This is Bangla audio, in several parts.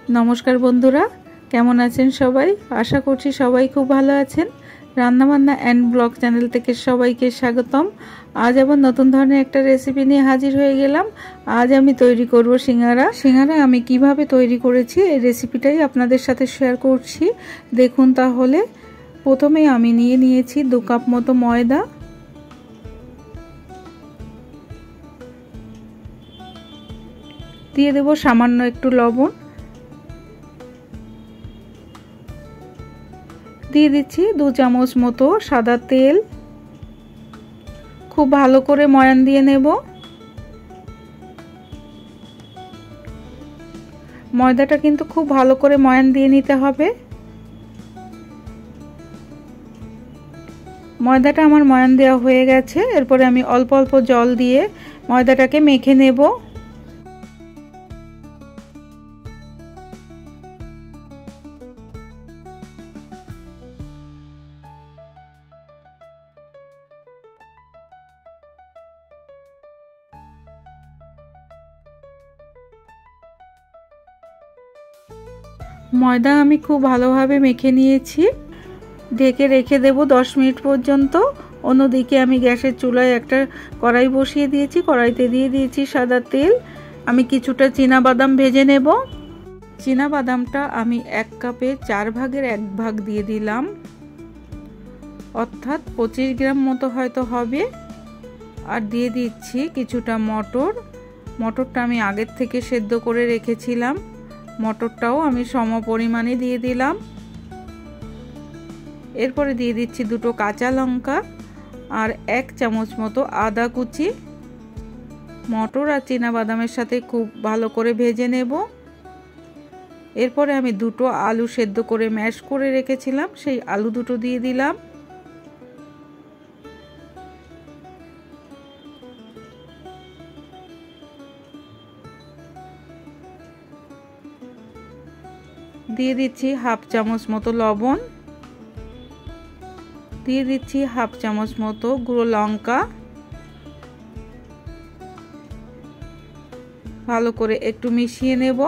नमस्कार बंधुरा केमन आছেন सबाई आशा करছি सबाई खूब भालो आছেন। रान्ना बान्ना एंड ब्लग चैनल থেকে সবাইকে স্বাগতম। आज আবার নতুন ধরনের একটা রেসিপি নিয়ে হাজির হয়ে গেলাম। আজ আমি তৈরি করব সিঙ্গারা। সিঙ্গারা আমি কিভাবে তৈরি করেছি এই রেসিপিটাই আপনাদের সাথে শেয়ার করছি। দেখুন তাহলে প্রথমে আমি নিয়ে নিয়েছি 2 কাপ মতো ময়দা, দিয়ে দেব সামান্য একটু লবণ, দিয়ে দিচ্ছি 2 চামচ মতো সাদা তেল। খুব ভালো করে ময়ান দিয়ে নেব। ময়দাটা কিন্তু খুব ভালো করে ময়ান দিয়ে নিতে হবে। ময়দাটা আমার ময়ান দেওয়া হয়ে গেছে। এরপরে আমি অল্প অল্প জল দিয়ে ময়দাটাকে মেখে নেব। ময়দা আমি খুব ভালোভাবে মেখে নিয়েছি। ঢেকে রেখে দেব 10 মিনিট পর্যন্ত। অন্যদিকে আমি গ্যাসের চুলায় একটা কড়াই বসিয়ে দিয়েছি। কড়াইতে দিয়ে দিয়েছি সাদা তেল। আমি কিছুটা চীনা বাদাম ভেজে নেব। চীনা বাদামটা আমি 1 কাপে 4 ভাগের 1 ভাগ দিয়ে দিলাম, অর্থাৎ 25 গ্রাম মতো হয়তো হবে। আর দিয়ে দিচ্ছি কিছুটা মটর। মটরটা আমি আগের থেকে সেদ্ধ করে রেখেছিলাম। মটরটাও আমি সম পরিমাণে দিয়ে দিলাম। এরপরে দিয়ে দিচ্ছি 2টো কাঁচা লঙ্কা আর 1 চামচ মতো আদা কুচি। মটর আর চীনা বাদামের সাথে খুব ভালো করে ভেজে নেব। এরপরে আমি 2টো আলু সেদ্ধ করে ম্যাশ করে রেখেছিলাম, সেই আলু দুটো দিয়ে দিলাম। দিয়ে দিচ্ছি হাফ চামচ মতো লবণ, দিয়ে দিচ্ছি হাফ চামচ মতো গুঁড়ো লঙ্কা। ভালো করে একটু মিশিয়ে নেব।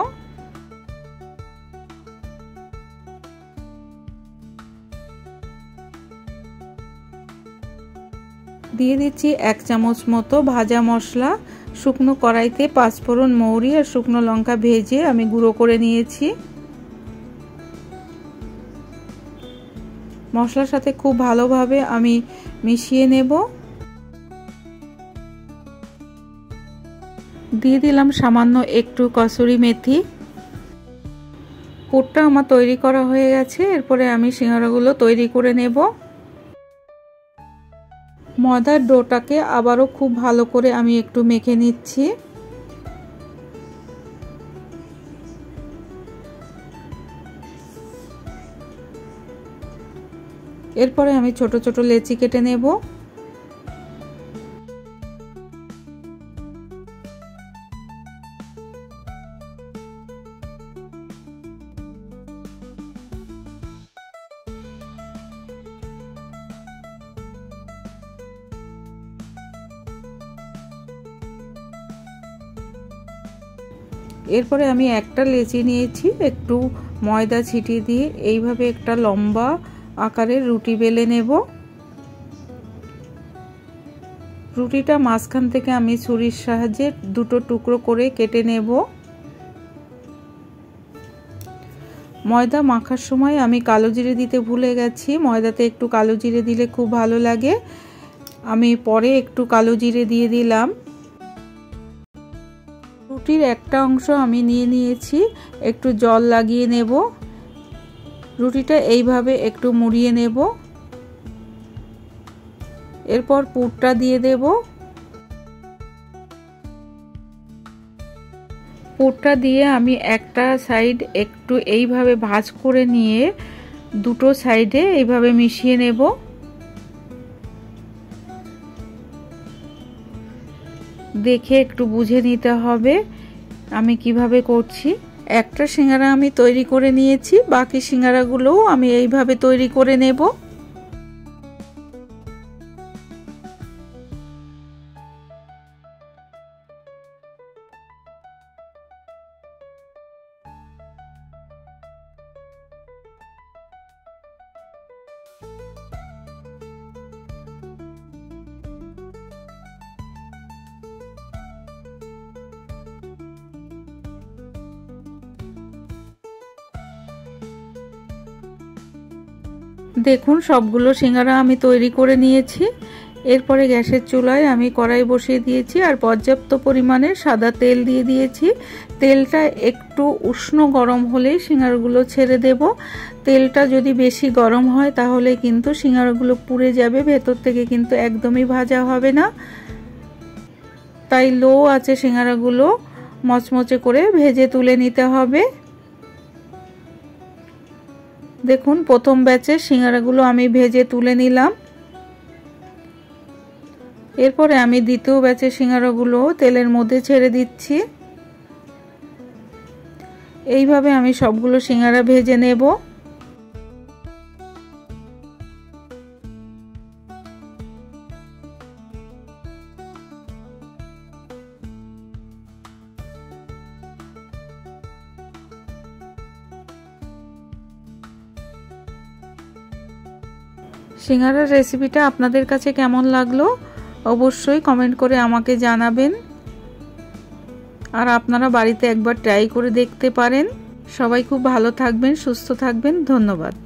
দিয়ে দিচ্ছি 1 চামচ মতো ভাজা মশলা। শুকনো কড়াইতে 5 ফোড়ন, মৌরি আর শুকনো লঙ্কা ভেজে আমি গুঁড়ো করে নিয়েছি। মশলার সাথে খুব ভালোভাবে আমি মিশিয়ে নেব। দিয়ে দিলাম সামান্য একটু কসুরি মেথি। পুরটা আমার তৈরি করা হয়ে গেছে। এরপরে আমি সিঙ্গারাগুলো তৈরি করে নেব। ময়দার ডোটাকে আবারও খুব ভালো করে আমি একটু মেখে নিচ্ছি। এরপরে আমি ছোট ছোট লেচি কেটে নেব। এরপরে আমি একটা লেচি নিয়েছি, একটু ময়দা ছিটিয়ে দিয়ে এইভাবে একটা লম্বা আকারের রুটি বেলে নেব। রুটিটা মাঝখান থেকে আমি ছুরির সাহায্যে 2টো টুকরো করে কেটে নেব। ময়দা মাখার সময় আমি কালো জিরে দিতে ভুলে গেছি। ময়দাতে একটু কালো জিরে দিলে খুব ভালো লাগে। আমি পরে একটু কালো জিরে দিয়ে দিলাম। রুটির একটা অংশ আমি নিয়ে নিয়েছি, একটু জল লাগিয়ে নেব। রুটিটা এইভাবে একটু মুড়িয়ে নেব। এরপর পুরটা দিয়ে দেব। পুরটা দিয়ে আমি একটা সাইড একটু এইভাবে ভাঁজ করে নিয়ে 2টো সাইডে এইভাবে মিশিয়ে নেব। দেখে একটু বুঝে নিতে হবে আমি কিভাবে করছি। একটা সিঙ্গারা আমি তৈরি করে নিয়েছি, বাকি সিঙ্গারাগুলোও আমি এইভাবে তৈরি করে নেব। দেখুন সবগুলো সিঙ্গারা আমি তৈরি করে নিয়েছি। এরপরে গ্যাসের চুলায় আমি কড়াই বসিয়ে দিয়েছি আর পর্যাপ্ত পরিমাণে সাদা তেল দিয়ে দিয়েছি। তেলটা একটু উষ্ণ গরম হলেই সিঙ্গারাগুলো ছেড়ে দেব। তেলটা যদি বেশি গরম হয় তাহলে কিন্তু সিঙ্গারাগুলো পুড়ে যাবে, ভেতর থেকে কিন্তু একদমই ভাজা হবে না। তাই লো আছে সিঙ্গারাগুলো মচমচে করে ভেজে তুলে নিতে হবে। দেখুন প্রথম ব্যাচের সিঙ্গারাগুলো আমি ভেজে তুলে নিলাম। এরপরে আমি দ্বিতীয় ব্যাচের সিঙ্গারাগুলো তেলের মধ্যে ছেড়ে দিচ্ছি। এইভাবে আমি সবগুলো সিঙ্গারা ভেজে নেব। সিঙ্গারার রেসিপিটা আপনাদের কাছে কেমন লাগলো অবশ্যই কমেন্ট করে আমাকে জানাবেন। আর আপনারা বাড়িতে একবার ট্রাই করে দেখতে পারেন। সবাই খুব ভালো থাকবেন, সুস্থ থাকবেন। ধন্যবাদ।